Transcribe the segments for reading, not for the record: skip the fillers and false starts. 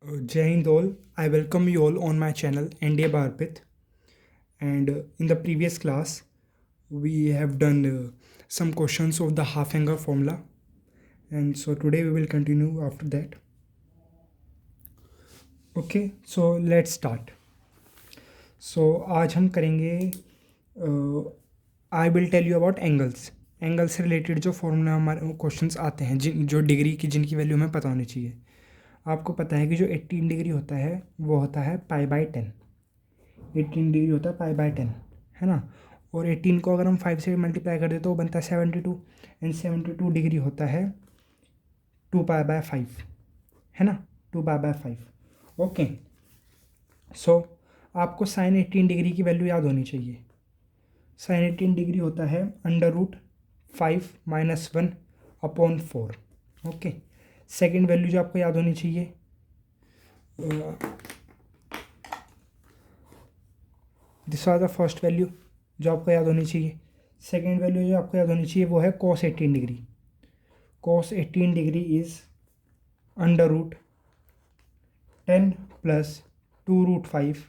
Jai Hind all. I welcome you all on my channel NDA Barpit. And in the previous class, we have done some questions of the half angle formula. And so today we will continue after that. Okay, so let's start. So आज हम करेंगे I will tell you about angles. Angle से related जो formula हमारे questions आते हैं जो degree की जिनकी वैल्यू हमें पता होनी चाहिए. आपको पता है कि जो 18 डिग्री होता है वो होता है π/10. 18 डिग्री होता है π/10, है ना. और 18 को अगर हम 5 से मल्टीप्लाई कर दे तो वो बनता है 72. एंड 72 डिग्री होता है 2π/5, है ना. 2π/5. ओके. सो आपको साइन 18 डिग्री की वैल्यू याद होनी चाहिए. साइन 18 डिग्री होता है √5 - 1/4. ओके. सेकेंड वैल्यू जो आपको याद होनी चाहिए, this was the first value जो आपको याद होनी चाहिए. सेकेंड वैल्यू जो आपको याद होनी चाहिए वो है cos 18 degree. cos 18 degree is √10 + 2√5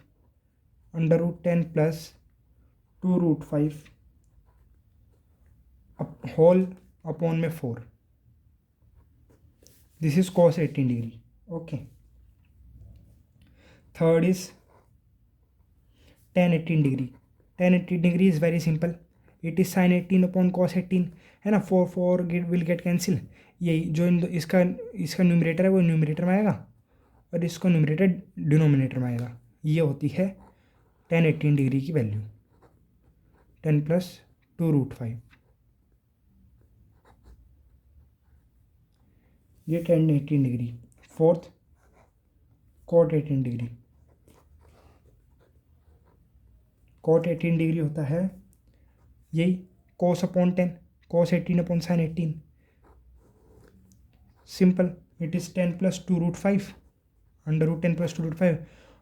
√10 + 2√5 whole upon में 4. This is cos 18 degree. Okay. Third is tan 18 degree. tan 18 degree is very simple. It is sin 18 upon cos 18, है ना. 4 विल गेट कैंसिल. यही जो इसका न्यूमरेटर है वो न्यूमरेटर में आएगा और इसको न्यूमरेटर डिनोमिनेटर में आएगा. ये होती है tan 18 डिग्री की वैल्यू. 10 + 2√5. ये tan 18 degree. Fourth cot 18 degree. cot 18 degree होता है यही cos upon 10, cos 18 upon sin 18. Simple. It is 10 + 2√5 √10 + 2√5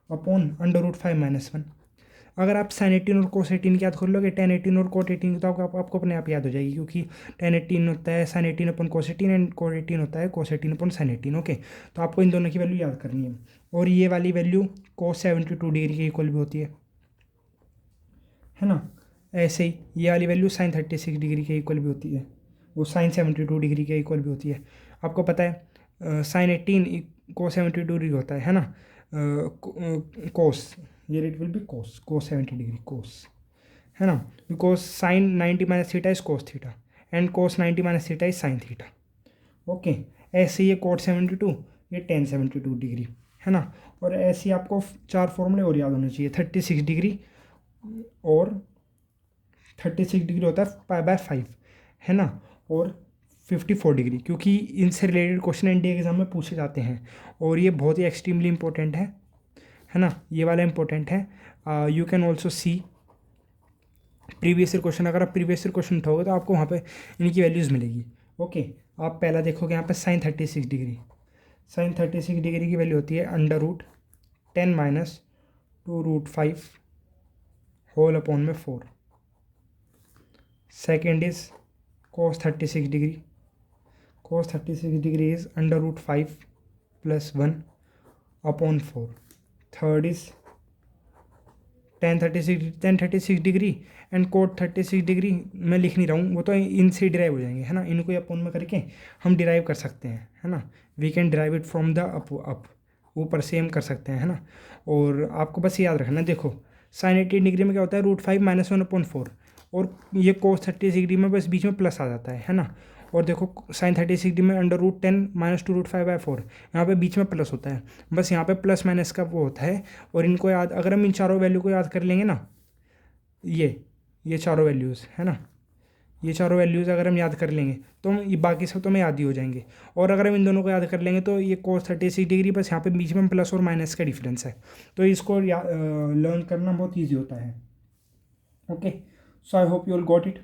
upon √5 - 1. अगर आप sin 18 और cos 18 की याद कर लोगे, tan 18 और cot 18 तो आपको अपने आप याद हो जाएगी, क्योंकि tan 18 होता है sin 18 upon cos 18 and cot 18 होता है cos 18 अपॉन sin 18. ओके. तो आपको इन दोनों की वैल्यू याद करनी है. और ये वाली वैल्यू cos 72 डिग्री के इक्वल भी होती है ना. ऐसे ही ये वाली वैल्यू sin 36 डिग्री के इक्वल भी होती है. वो sin 72 डिग्री के इक्वल भी होती है. आपको पता है sin 18 cos 72 डिग्री होता है ना. cos, ये rate will be cos 70 degree cos, है ना. Because sin 90 - theta is cos theta and cos 90 - theta is sin theta. Okay. ऐसे ये cot 72, ये tan 72 डिग्री, है ना. और ऐसे ही आपको 4 फॉर्मूले और याद होने चाहिए. 36 डिग्री और 36 डिग्री होता है π/5, है ना. और 54 डिग्री, क्योंकि इनसे रिलेटेड क्वेश्चन एनडीए एग्जाम में पूछे जाते हैं और ये बहुत ही एक्सट्रीमली इंपॉर्टेंट है ना. ये वाला इंपॉर्टेंट है. You can also see previous year question. अगर आप प्रीवियस ईयर क्वेश्चन उठाओगे तो आपको वहाँ पे इनकी वैल्यूज़ मिलेगी. ओके. आप पहला देखोगे यहाँ पे sin 36 डिग्री. sin 36 डिग्री की वैल्यू होती है √10 - 2√5 होल अपॉन में 4. Second is cos 36 degree. cos 36 degree is √5 + 1 upon 4. Third is tan 36 degree and cot 36 degree. मैं लिख नहीं रहा हूँ, वो तो इनसे डिराइव हो जाएंगे, है ना. इनको अपॉन में करके हम डिराइव कर सकते हैं, है ना. We can derive it from the up, ऊपर से हम कर सकते हैं, है ना. और आपको बस याद रखना. देखो sin 18 डिग्री में क्या होता है √5 - 1/4. और ये cos 36 डिग्री में बस बीच में प्लस आ जाता है ना. और देखो sin 36 डिग्री में √10 - 2√5/4, यहाँ पे बीच में प्लस होता है. बस यहाँ पे प्लस माइनस का वो होता है. और इनको याद, अगर हम इन चारों वैल्यू को याद कर लेंगे ना, ये चारों वैल्यूज़, है ना. ये चारों वैल्यूज़ अगर हम याद कर लेंगे तो हम ये बाकी सब तो हमें याद ही हो जाएंगे. और अगर हम इन दोनों को याद कर लेंगे तो ये cos 36 डिग्री, बस यहाँ पे बीच में प्लस और माइनस का डिफरेंस है. तो इसको लर्न करना बहुत ईजी होता है. Okay. So I hope you all got it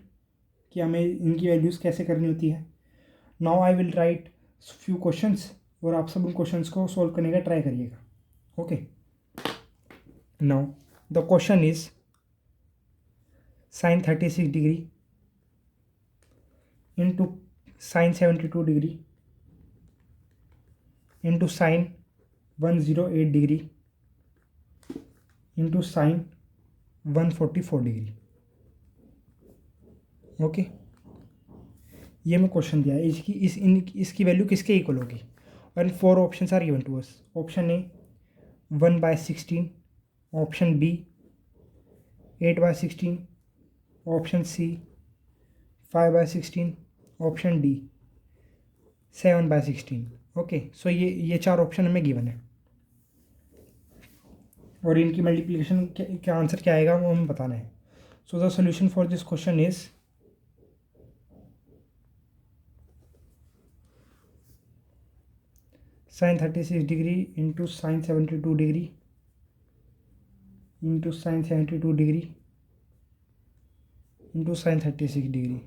कि हमें इनकी वैल्यूज़ कैसे करनी होती है. Now I will write few questions और आप सब उन क्वेश्चंस को सॉल्व करने का ट्राई करिएगा. Okay. Now the question is sin 36 degree into sin 72 degree into sin 108 degree into sine 144 degree. Okay, ये मैं क्वेश्चन दिया है, इसकी वैल्यू किसके इक्वल होगी। और 4 option are given to us. Option A 1/16, option B 8/16, option C 5/16, option D 7/16। Okay, so ये 4 option हमें गिवन है और इनकी मल्टीप्लिकेशन क्या आंसर क्या आएगा वो हमें बताना है। So the solution for this question is sin 36 degree into sine 72 degree into sine 72 degree into sine 36 degree.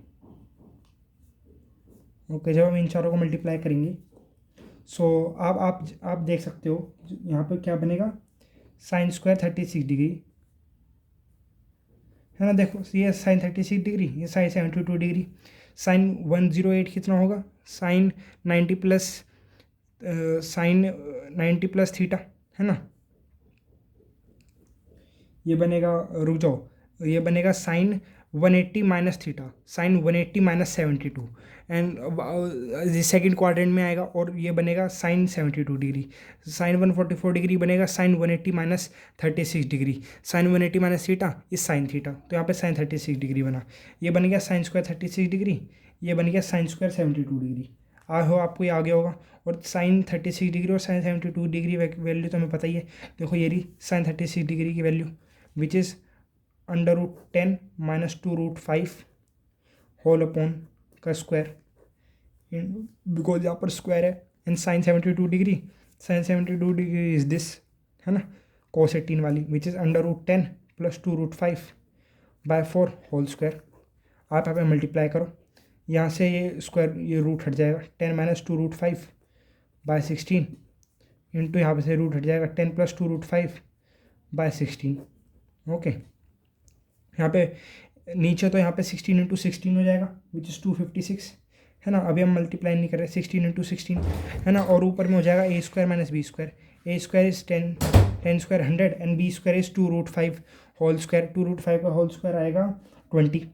Okay, जब हम इन चारों को मल्टीप्लाई करेंगे सो आप देख सकते हो यहाँ पर क्या बनेगा, साइन स्क्वायर 36 डिग्री है ना। देखो ये साइन 36 डिग्री, ये साइन 72 डिग्री, साइन 108 कितना होगा, sine 90 plus sine 90 plus theta है ना। ये बनेगा, रुक जाओ, ये बनेगा sine 180 minus theta, sine 180 minus 72 and second quadrant में आएगा। और ये बनेगा साइन 72 डिग्री, साइन 144 डिग्री बनेगा sine 180 minus 36 degree, sine 180 minus theta is sine theta, तो यहाँ पे साइन 36 डिग्री बना। ये बन गया साइन स्क्वायर 36 डिग्री, ये बन गया साइन स्क्वायर 72 डिग्री। हो आपको ये आ गया होगा। और साइन 36 डिग्री और साइन 72 डिग्री वैल्यू तो हमें पता ही है। देखो ये रही साइन 36 डिग्री की value which is √10 minus 2√5 whole upon का स्क्वायर, बिकॉज यहाँ पर स्क्वायर है। And sine 72 degree, sine 72 degree is this है ना, cos 18 वाली which is √10 plus 2√5/4 whole square. आप यहाँ पे मल्टीप्लाई करो, यहाँ से ये स्क्वायर ये रूट हट जाएगा, 10 माइनस 2√5/16 इंटू यहाँ पे से रूट हट जाएगा 10 प्लस 2√5/16। ओके, यहाँ पे नीचे तो यहाँ पे 16 इंटू 16 हो जाएगा विच इज़ 256 है ना। अभी हम मल्टीप्लाई नहीं कर रहे, 16 इंटू 16 है ना। और ऊपर में हो जाएगा A square minus B square, A square is 10 square 100 and B square is 2√5 whole square, 2√5 का होल स्क्वायर आएगा 20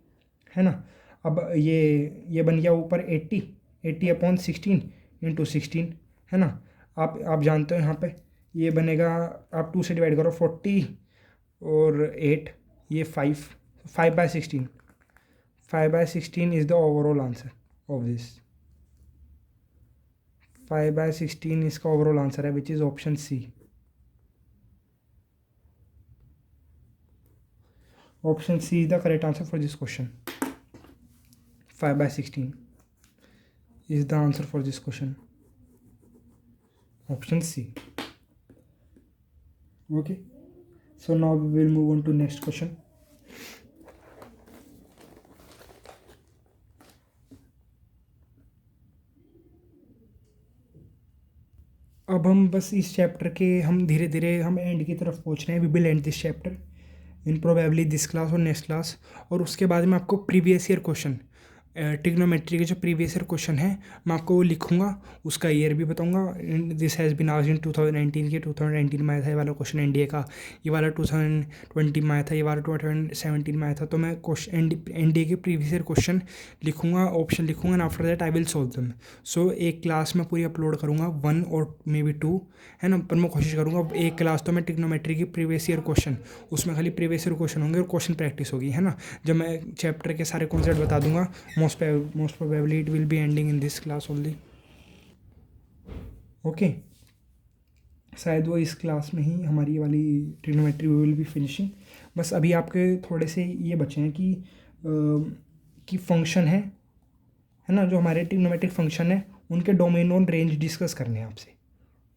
है ना। अब ये बन गया ऊपर 80 अपॉन 16 इंटू 16 है ना। आप जानते हो यहाँ पे ये बनेगा, आप 2 से डिवाइड करो 40 और 8 ये 5/16 5/16 is the overall answer of this. 5/16 इसका ओवरऑल आंसर है which is option C. Option C is the correct answer for this question. 5/16 is the answer for this question. Option C. Okay, so now we will move on to next question. अब हम बस इस chapter के हम धीरे धीरे हम and की तरफ पहुंच रहे हैं। We will end this chapter in probably this class और नेक्स्ट क्लास। और उसके बाद में आपको प्रीवियस ईयर क्वेश्चन ट्रिग्नोमेट्री के जो प्रीवियस ईयर क्वेश्चन है मैं आपको वो लिखूंगा, उसका ईयर भी बताऊंगा। This has been asked in 2019 के 2019 में आया था ये वाला क्वेश्चन एनडीए का, ये वाला 2020 में आया था, ये वाला 2017 में आया था। तो मैं क्वेश्चन एनडीए के प्रीवियस ईयर क्वेश्चन लिखूंगा, ऑप्शन लिखूंगा and after that I will solve them. So एक क्लास में पूरी अपलोड करूँगा 1 और मे बी 2 है ना, पर मैं कोशिश करूँगा एक क्लास तो मैं ट्रिग्नोमेट्री की प्रीवियस ईयर क्वेश्चन, उसमें खाली प्रीवियस ईयर क्वेश्चन होंगे और क्वेश्चन प्रैक्टिस होगी है ना। जब मैं चैप्टर के सारे कॉन्सेप्ट बता दूंगा most probably it will be ending in this class only. Okay, शायद वो इस क्लास में ही हमारी वाली ट्रिग्नोमेट्री विल बी फिनिशिंग। बस अभी आपके थोड़े से ये बचे हैं कि फंक्शन है ना, जो हमारे ट्रिग्नोमेट्रिक फंक्शन है उनके डोमेन और रेंज डिस्कस करने हैं आपसे,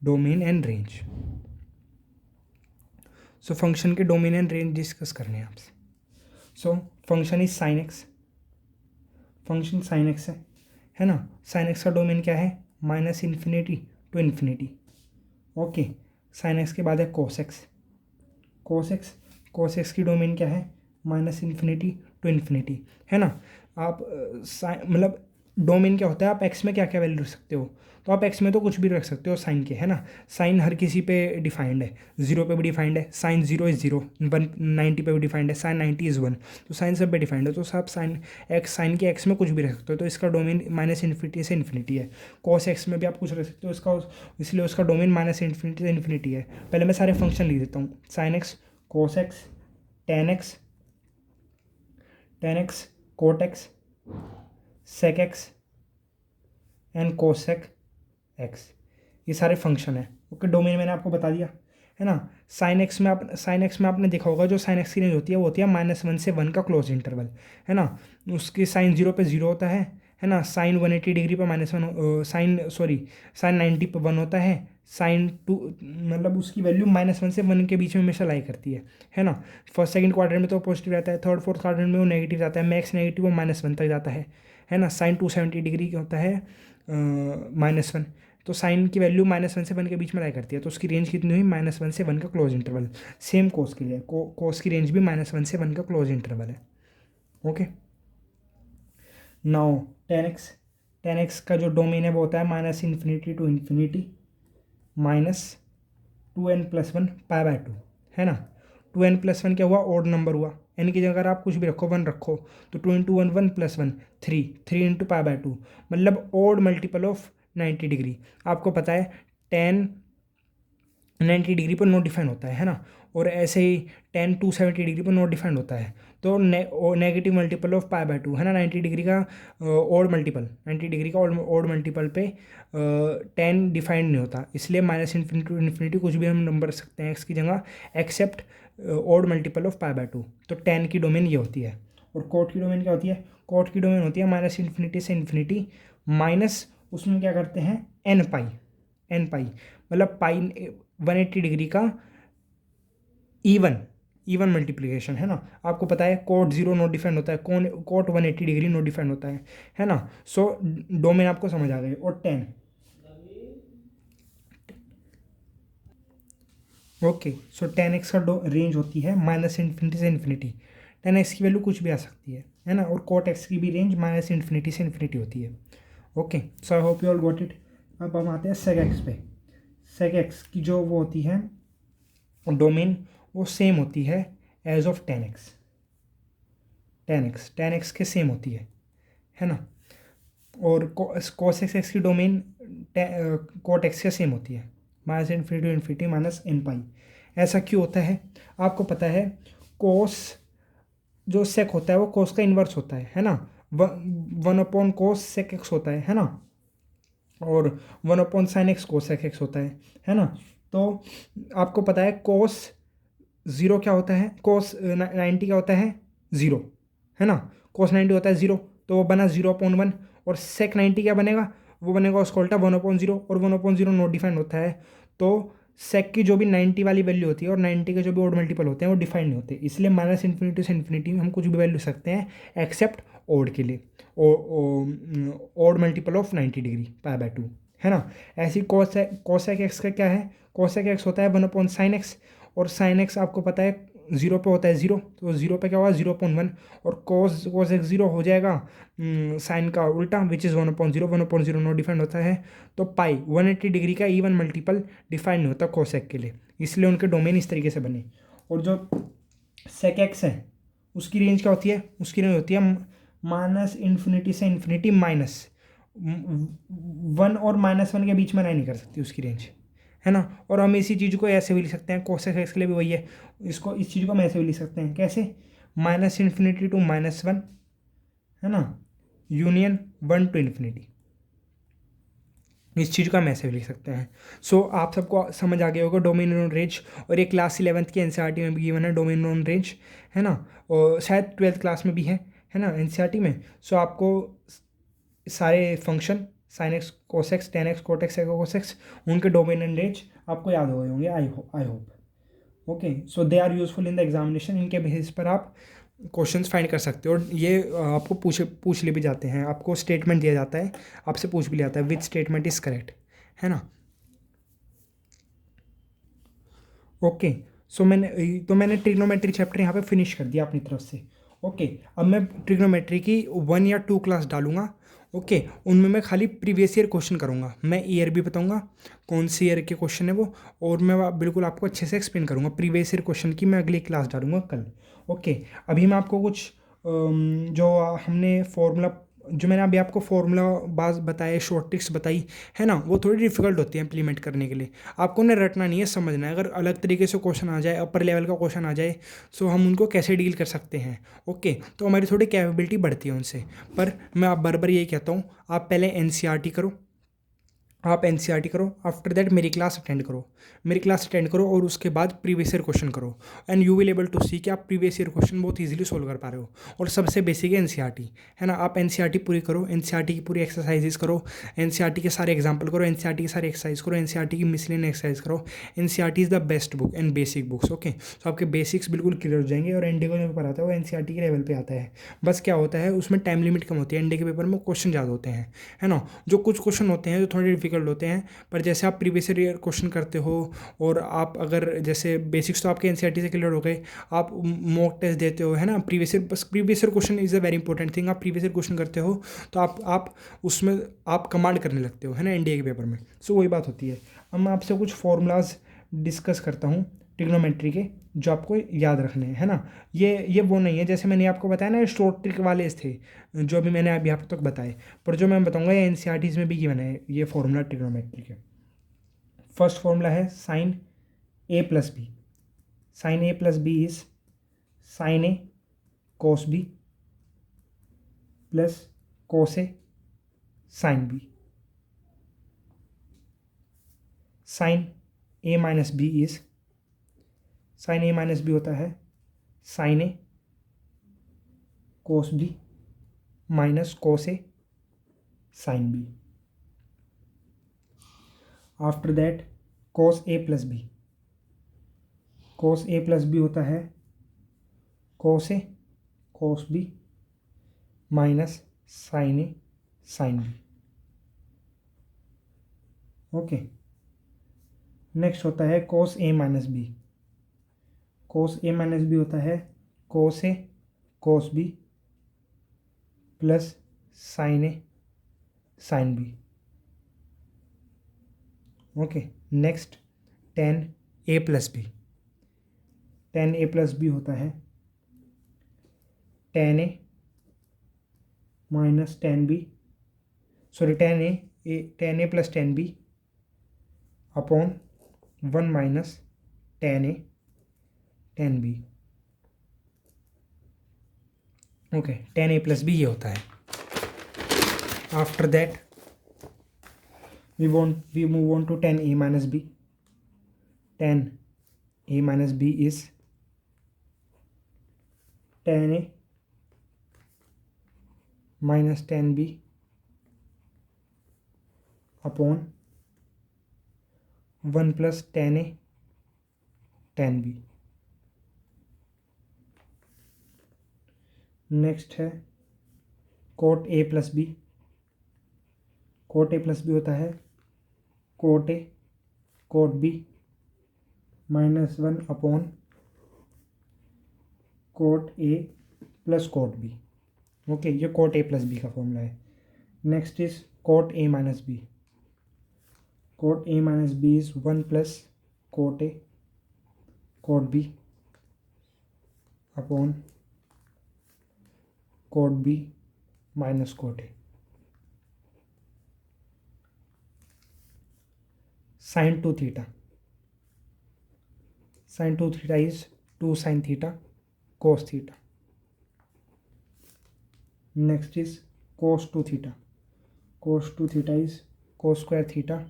domain and range. So function के डोमेन एंड रेंज डिस्कस करने हैं आपसे। So function is sine x, function sine x है ना। साइन एक्स का डोमेन क्या है, -∞ to ∞। ओके, साइन एक्स के बाद है कोस एक्स, कोस एक्स की डोमेन क्या है, -∞ to ∞ है ना। आप मतलब डोमेन क्या होता है, आप एक्स में क्या क्या वैल्यू रख सकते हो, तो आप एक्स में तो कुछ भी रख सकते हो साइन के, है ना। साइन हर किसी पे डिफाइंड है, 0 पे भी डिफाइंड है, साइन 0 इज़ 0, 190 पे भी डिफाइंड है, साइन 90 इज़ 1, तो साइन सब पे डिफाइंड है, तो सब साइन एक्स, साइन के एक्स में कुछ भी रख सकते हो, तो इसका डोमेन माइनस इन्फिनिटी से इन्फिनिटी है। कॉस एक्स में भी आप कुछ रख सकते हो, इसका इसलिए उसका डोमेन माइनस इन्फिनिटी से इन्फिनिटी है। पहले मैं सारे फंक्शन लिख देता हूँ, sine x, cos x, tan x, cot x, sec x and cosec x, ये सारे फंक्शन है। ओके, डोमेन मैंने आपको बता दिया, है ना। साइन एक्स में आपने देखा होगा जो साइन एक्स की रेंज होती है वो होती है -1 से 1 का क्लोज इंटरवल, है ना। उसकी साइन 0 पे 0 होता है ना। साइन 180 डिग्री पर -1, साइन 90 पे 1 होता है। साइन 2 मतलब उसकी वैल्यू -1 से 1 के बीच में हमेशा लाई करती है ना। फर्स्ट सेकंड क्वाड्रेंट में तो पॉजिटिव रहता है, थर्ड फोर्थ क्वाड्रेंट में वो नेगेटिव जाता है, मैक्स नेगेटिव वो -1 तक जाता है ना। साइन 270 डिग्री का होता है -1, तो साइन की वैल्यू -1 से 1 के बीच में लाई करती है, तो उसकी रेंज कितनी हुई, -1 से 1 का क्लोज इंटरवल। सेम कोस के लिए कोस की रेंज भी -1 से 1 का क्लोज इंटरवल है। ओके, नाउ टेन एक्स का जो डोमेन है वो होता है -∞ टू इन्फिनिटी -2n+1 π/2, है ना। 2n+1 क्या हुआ, ओड नंबर हुआ, एन की जगह अगर आप कुछ भी रखो 1 रखो, तो 2 × 1 1 + 1 3 3 × π/2, मतलब ओड मल्टीपल ऑफ 90 डिग्री। आपको पता है टेन 90 डिग्री पर नॉट डिफाइन होता है ना। और ऐसे ही टेन 270 डिग्री पर नॉट डिफाइंड होता है, तो नेगेटिव मल्टीपल ऑफ π/2, है ना। 90 डिग्री का ओड मल्टीपल, 90 डिग्री का ओड मल्टीपल पे टेन डिफाइंड नहीं होता, इसलिए -∞ टू इन्फिनिटी कुछ भी हम नंबर रख सकते हैं एक्स की जगह, एक्सेप्ट ओड मल्टीपल ऑफ π/2। तो टेन की डोमेन ये होती है। और कोट की डोमेन क्या होती है, कोट की डोमेन होती है -∞ से इन्फिनिटी माइनस, उसमें क्या करते हैं एन पाई, मतलब पाई 180 डिग्री का इवन मल्टीप्लिकेशन, है ना। आपको पता है कोट 0 नॉट डिफाइंड होता है, कोट 180 डिग्री नॉट डिफाइंड होता है ना। सो डोमेन आपको समझ आ गई। और 10, ओके, सो 10x का रेंज होती है -∞ से इन्फिनिटी। 10x की वैल्यू कुछ भी आ सकती है ना। और कोट एक्स की भी रेंज -∞ से इन्फिनिटी होती है। Okay, so I hope you all got it. अब हम आते हैं सेक एक्स पे। सेक एक्स की जो वो होती है डोमेन, वो सेम होती है एज ऑफ 10x, 10x के सेम होती है ना। और cos एक्स की डोमेन कोट एक्स के सेम होती है, -∞ टू इन्फिनिटी -n पाई। ऐसा क्यों होता है, आपको पता है कोस जो सेक होता है वो कोस का इन्वर्स होता है ना। 1/cos सेक एक्स होता है ना। और 1/sin x cos x होता है ना। तो आपको पता है कोस 0 क्या होता है, कोस 90 क्या होता है 0, है ना। कोस 90 होता है 0, तो वो बना 0/1। और सेक 90 क्या बनेगा, वो बनेगा उसका उल्टा 1/0, और 1/0 नॉट डिफाइंड होता है। तो सेक की जो भी 90 वाली वैल्यू होती है और 90 के जो भी ओड मल्टीपल होते हैं वो डिफाइंड नहीं होते, इसलिए -∞ से इन्फिनिटी हम कुछ भी वैल्यू सकते हैं एक्सेप्ट ओड के लिए, ओड मल्टीपल ऑफ 90 डिग्री π/2, है ना। ऐसी कोसेक एक्स का क्या है, कोसेक एक्स होता है 1/sin x, और sin x आपको पता है 0 पे होता है 0, तो 0 पे क्या होगा 0/1। और कोस एक्स 0 हो जाएगा साइन का उल्टा, विच इज़ 1/0, 1/0 नॉट डिफाइंड होता है। तो पाई 180 डिग्री का इवन मल्टीपल डिफाइंड नहीं होता कोसेक के लिए, इसलिए उनके डोमेन इस तरीके से बने। और जो सेक एक्स है उसकी रेंज क्या होती है, उसकी रेंज होती है -∞ से इन्फिनिटी -1 और -1 के बीच में नहीं कर सकती उसकी रेंज, है ना। और हम इसी चीज़ को ऐसे भी लिख सकते हैं, कोसेक एक्स के लिए भी वही है, इसको इस चीज़ को हम ऐसे भी लिख सकते हैं, कैसे, -∞ टू -1, है ना, यूनियन 1 टू इन्फिनिटी, इस चीज़ को हम ऐसे भी लिख सकते हैं। सो आप सबको समझ आ गया होगा डोमेन ऑन रेंज, और ये क्लास 11th की एनसीईआरटी में भी गिवन है डोमेन ऑन रेंज, है ना। और शायद 12th क्लास में भी है ना एनसीईआरटी में। सो आपको सारे function sin x cos x tan x cot x cos x उनके डोमेन एंड रेंज आपको याद हो गए होंगे, I hope. Okay, so they are useful in the examination, इनके बेसिस पर आप क्वेश्चंस फाइंड कर सकते हो। और ये आपको पूछ ले भी जाते हैं, आपको स्टेटमेंट दिया जाता है, आपसे पूछ भी जाता है विच स्टेटमेंट इज करेक्ट, है ना। ओके, सो मैंने ट्रिग्नोमेट्री चैप्टर यहाँ पे फिनिश कर दिया अपनी तरफ से। ओके, अब मैं ट्रिग्नोमेट्री की 1 या 2 क्लास डालूंगा, ओके, उनमें मैं खाली प्रीवियस ईयर क्वेश्चन करूँगा, मैं ईयर भी बताऊँगा कौन सी ईयर के क्वेश्चन है वो, और मैं बिल्कुल आपको अच्छे से एक्सप्लेन करूँगा। प्रीवियस ईयर क्वेश्चन की मैं अगली क्लास डालूंगा कल। ओके, अभी मैं आपको कुछ जो हमने फॉर्मूला, जो मैंने अभी आपको फॉर्मूला बाज बताए, शॉर्ट ट्रिक्स बताई है ना, वो थोड़ी डिफिकल्ट होती है इंप्लीमेंट करने के लिए। आपको उन्हें रटना नहीं है, समझना है। अगर अलग तरीके से क्वेश्चन आ जाए, अपर लेवल का क्वेश्चन आ जाए, सो हम उनको कैसे डील कर सकते हैं। ओके, तो हमारी थोड़ी कैपेबिलिटी बढ़ती है उनसे। पर मैं आप बार बार यही कहता हूँ, आप पहले एनसीईआरटी करो, आप एनसीईआरटी करो, आफ्टर दैट मेरी क्लास अटेंड करो, मेरी क्लास अटेंड करो, और उसके बाद प्रीवियस ईयर क्वेश्चन करो, and you will able to see कि आप प्रीवियस ईयर क्वेश्चन बहुत इजीली सोल्व कर पा रहे हो। और सबसे बेसिक है एनसीईआरटी, है ना। आप एनसीईआरटी पूरी करो, एनसीईआरटी की पूरी एक्सरसाइजेस करो, एनसीईआरटी के सारे एग्जाम्पल करो, एनसीईआरटी की सारी एक्सरसाइज करो, एनसीईआरटी की मिसलियन एक्सरसाइज करो। NCERT is the best book and basic books. Okay, तो आपके बेसिक्स बिल्कुल क्लियर हो जाएंगे। और एनडीए का जो पेपर आता है वो एनसीईआरटी के लेवल पे आता है। बस क्या होता है, उसमें टाइम लिमिट कम होती है, एनडीए के पेपर में क्वेश्चन ज़्यादा होते हैं, है ना। जो कुछ क्वेश्चन होते हैं जो थोड़े डिफिकल्ट होते हैं, पर जैसे आप प्रीवियस ईयर क्वेश्चन करते हो, और आप अगर जैसे बेसिक्स तो आपके एनसीईआरटी से क्लियर हो गए, आप मॉक टेस्ट देते हो, है ना। प्रीवियस ईयर, बस previous year question is a very important thing. आप प्रीवियस ईयर क्वेश्चन करते हो तो आप उसमें आप कमांड करने लगते हो, है ना, एनडीए के पेपर में। सो वही बात होती है। अब मैं आपसे कुछ फॉर्मूलाज डिस्कस करता हूँ ट्रिग्नोमेट्री के, जो आपको याद रखने हैं, है ना। ये वो नहीं है जैसे मैंने आपको बताया ना, शॉर्ट ट्रिक वाले थे जो अभी मैंने अभी आप तक बताए, पर जो मैं बताऊंगा ये एनसीईआरटी में भी गिवन है ये फॉर्मूला ट्रिग्नोमेट्री के। फर्स्ट फॉर्मूला है sine A plus B. Sine A plus B is sine A cos B plus cos A sine B. Sine A minus B is, sine A minus B होता है sine A cos B minus cos A sine B. After that cos A plus B, cos A plus B होता है cos A cos B minus sine A sine B. Okay, next होता है cos A minus B. Cos A minus B होता है cos A cos B plus sine A sine B. Okay, next tan A plus B. Tan A plus B होता है tan A minus tan B, sorry tan A plus tan B upon one minus tan A tan B. Okay, tan A plus B ये होता है। After that we move on to tan a minus b. Tan a minus b is tan a minus tan b upon 1 plus tan a tan b. Next है cot A plus B. Cot A plus B होता है cot A cot B minus one upon cot A plus cot B. Okay, ये cot A plus B का formula है। Next is cot A minus B. Cot A minus B is one plus cot A cot B upon cot B minus cot A. Sine two theta, sine two theta is two sine theta cos theta. Next is cos two theta. Cos two theta is cos square theta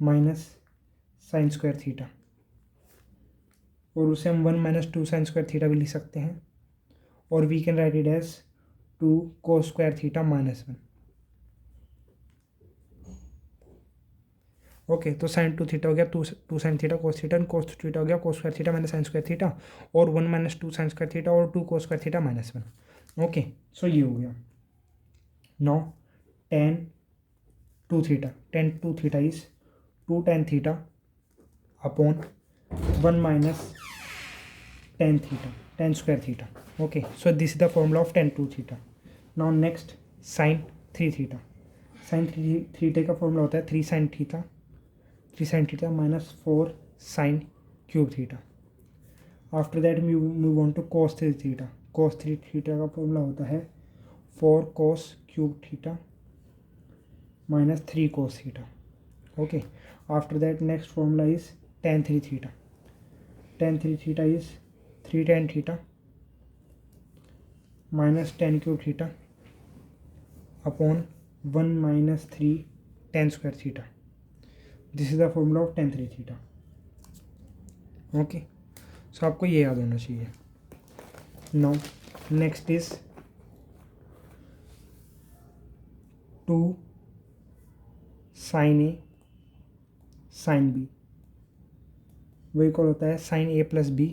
minus sine square theta, और उसे हम one minus two sine square theta भी लिख सकते हैं, और we can write it as two cos square theta minus one. Okay, तो sine two theta हो गया two sine theta cos theta, cos two theta हो गया cos square theta minus sine square theta, और one minus two sine square theta और two cos square theta minus one. Okay, so ये हो गया। Now tan two theta is two tan theta upon one minus tan theta tan square theta. Okay, so this is the formula of tan two theta. Now next sine 3 theta. Sine theta का formula होता है 3 sine theta minus 4 sine cube theta. After that move on to cos 3 theta. cos 3 theta का formula होता है 4 cos cube theta minus 3 cos theta. Okay, after that next formula is tan 3 theta. tan 3 theta is 3 tan theta minus tan cube theta upon 1 माइनस 3 tan square theta. This is the formula of tan 3 theta. Okay, so आपको ये याद होना चाहिए। Now next is 2 sin A sin B, वो equal होता है sin A plus B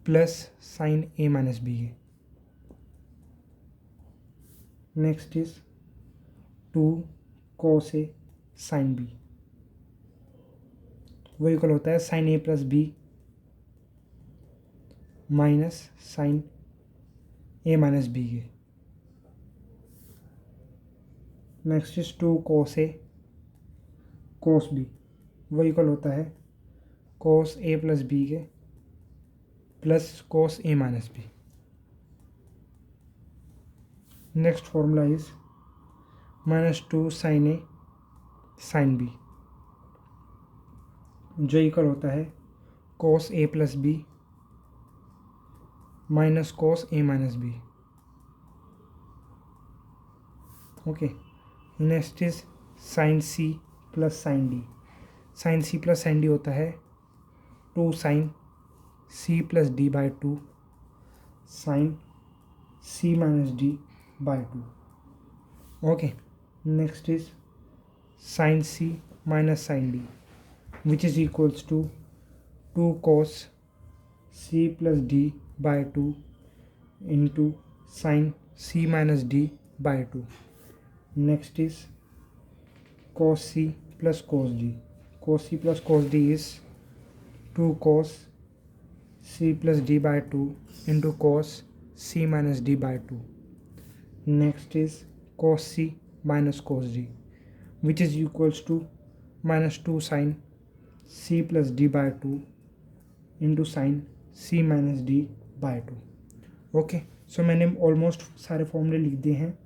plus sin A minus B के। Next is 2 cos A sin B, वो इक्वल होता है sin A plus B minus sin A minus B के। Next is 2 cos A cos B, वो equal होता है cos A plus B के plus cos A minus B। Next formula is minus 2 sin A sin B, जो equal होता है cos A plus B minus cos A minus B। Okay, next is sin C plus sin D। sin C plus sin D होता है 2 sin C plus D by 2 sin C minus D by 2। Okay, next is sin C minus sin D which is equals to 2 cos C plus D by 2 into sin C minus D by 2। Next is cos C plus cos D। cos C plus cos D is 2 cos C plus D by 2 into cos C minus D by 2. Next is cos C minus cos D, which is equals to minus 2 sin C plus D by 2 into sin C minus D by 2. Okay, सो मैंने almost सारे फॉर्मूले लिख दिए हैं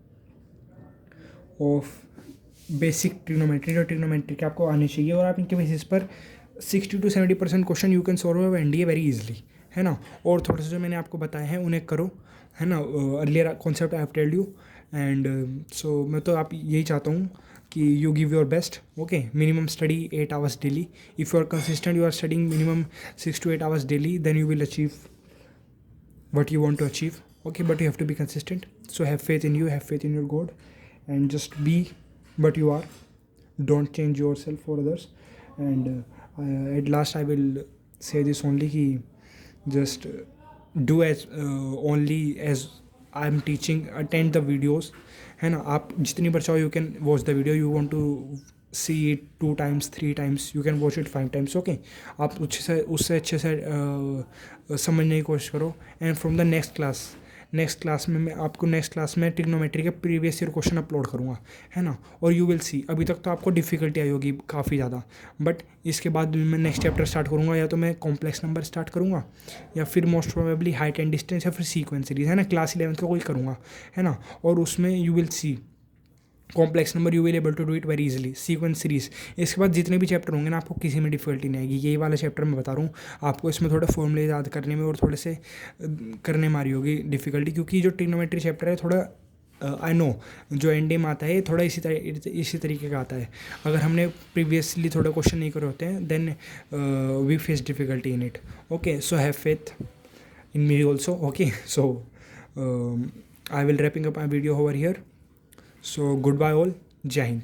of basic trigonometry, जो trigonometry के आपको आने चाहिए, और आप इनके बेसिस पर 60 to 70% question you can solve NDA very easily, है ना। और थोड़ा सा जो मैंने आपको बताया है उन्हें करो, है ना। Earlier concept I have telled you, and so मैं तो आप यही चाहता हूँ कि you give your best. Okay, minimum study 8 hours daily. If you are consistent, you are studying minimum 6 to 8 hours daily, then you will achieve what you want to achieve. Okay, but you have to be consistent. So have faith in you, have faith in your God, and just be what you are. Don't change yourself for others. And at last I will say this only ki just do as only as I am teaching. Attend the videos, है ना। आप जितनी बार चाहो you can watch the video. You want to see it 2 times 3 times, you can watch it 5 times. Okay, आप उससे अच्छे से समझने की कोशिश करो। And from the next class में मैं आपको नेक्स्ट क्लास में ट्रिग्नोमेट्री के प्रीवियस ईयर क्वेश्चन अपलोड करूँगा, है ना। और यू विल सी, अभी तक तो आपको डिफ़िकल्टी आई होगी काफ़ी ज़्यादा, बट इसके बाद मैं नेक्स्ट चैप्टर स्टार्ट करूँगा, या तो मैं कॉम्प्लेक्स नंबर स्टार्ट करूँगा, या फिर most probably height and distance, या फिर सीक्वेंस सीरीज, है ना। क्लास 11th का कोई करूँगा, है ना। और उसमें you will see complex number, you will able to do it very easily. Sequence series, इसके बाद जितने भी चैप्टर होंगे ना, आपको किसी में डिफिकल्टी नहीं आएगी। यही वाला चैप्टर मैं बता रहा हूँ आपको, इसमें थोड़ा फॉर्मूले याद करने में और थोड़े से करने मारी होगी डिफिकल्टी, क्योंकि जो ट्रिग्नोमेट्री चैप्टर है थोड़ा आई नो जो एनडीए में आता है थोड़ा इसी तरीके का आता है। अगर हमने प्रीवियसली थोड़ा क्वेश्चन नहीं करे होते हैं, then we face difficulty in it. Okay, so have faith in me also. Okay, so I will wrapping up my video over here. So goodbye all, Jai Hind.